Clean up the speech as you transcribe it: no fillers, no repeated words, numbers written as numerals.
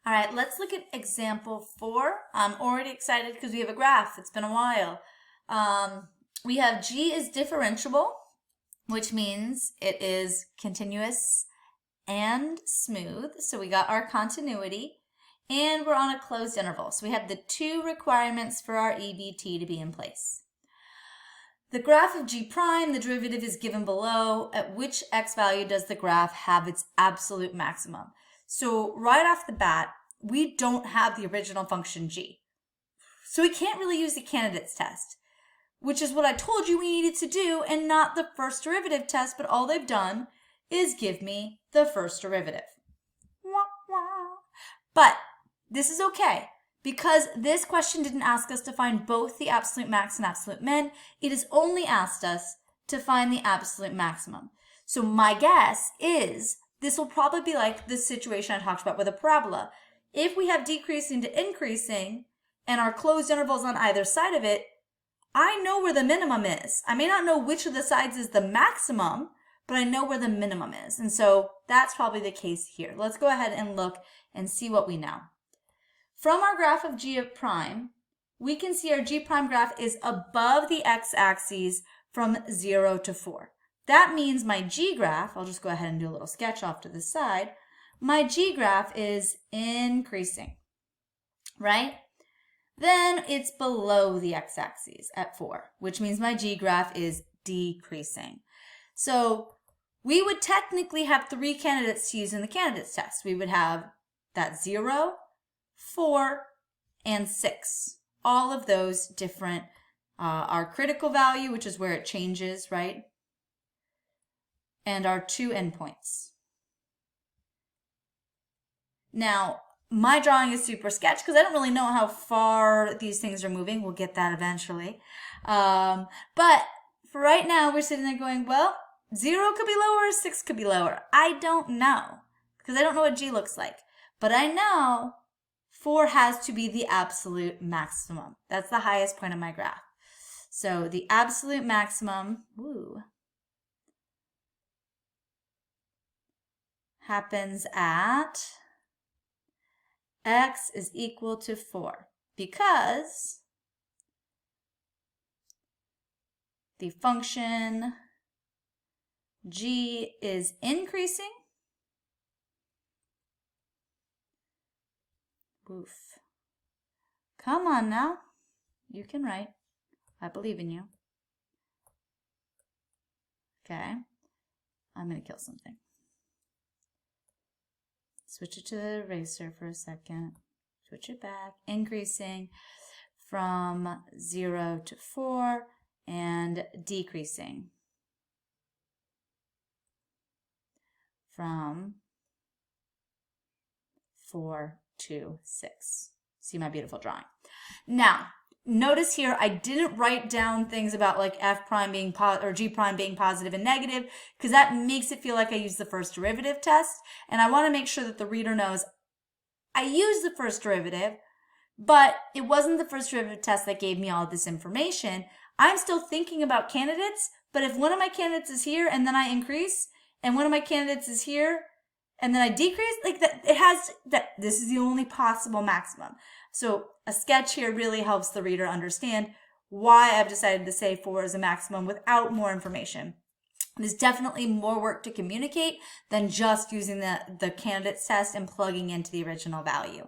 All right, let's look at example 4. I'm already excited because we have a graph. It's been a while. We have G is differentiable, which means it is continuous and smooth. So we got our continuity, and we're on a closed interval. So we have the two requirements for our EBT to be in place. The graph of G prime, the derivative is given below. At which x value does the graph have its absolute maximum? So right off the bat, we don't have the original function G. So we can't really use the candidates test, which is what I told you we needed to do, and not the first derivative test, but all they've done is give me the first derivative. But this is okay, because this question didn't ask us to find both the absolute max and absolute min. It has only asked us to find the absolute maximum. So my guess is this will probably be like the situation I talked about with a parabola. If we have decreasing to increasing and our closed intervals on either side of it, I know where the minimum is. I may not know which of the sides is the maximum, but I know where the minimum is. And so that's probably the case here. Let's go ahead and look and see what we know. From our graph of G of prime, we can see our G prime graph is above the x-axis from 0 to 4. That means my G graph, I'll just go ahead and do a little sketch off to the side, my G graph is increasing, right? Then it's below the x-axis at 4, which means my G graph is decreasing. So we would technically have 3 candidates to use in the candidates test. We would have that 0, 4, and 6. All of those different, our critical value, which is where it changes, right? And our 2 endpoints. Now, my drawing is super sketch because I don't really know how far these things are moving. We'll get that eventually. But for right now, we're sitting there going, well, 0 could be lower, 6 could be lower. I don't know because I don't know what G looks like. But I know 4 has to be the absolute maximum. That's the highest point of my graph. So the absolute maximum, happens at x is equal to 4 because the function G is increasing. Oof. Come on now. You can write. I believe in you. Okay. I'm going to kill something. Switch it to the eraser for a second. Switch it back. Increasing from 0 to 4 and decreasing from 4 to 6. See my beautiful drawing. Now, notice here I didn't write down things about like f prime being or g prime being positive and negative because that makes it feel like I used the first derivative test, and I want to make sure that the reader knows I used the first derivative, but it wasn't the first derivative test that gave me all of this information. I'm still thinking about candidates, but if one of my candidates is here and then I increase, and one of my candidates is here and then I decrease, like that, it has that this is the only possible maximum. So a sketch here really helps the reader understand why I've decided to say 4 is a maximum without more information. There's definitely more work to communicate than just using the candidates test and plugging into the original value.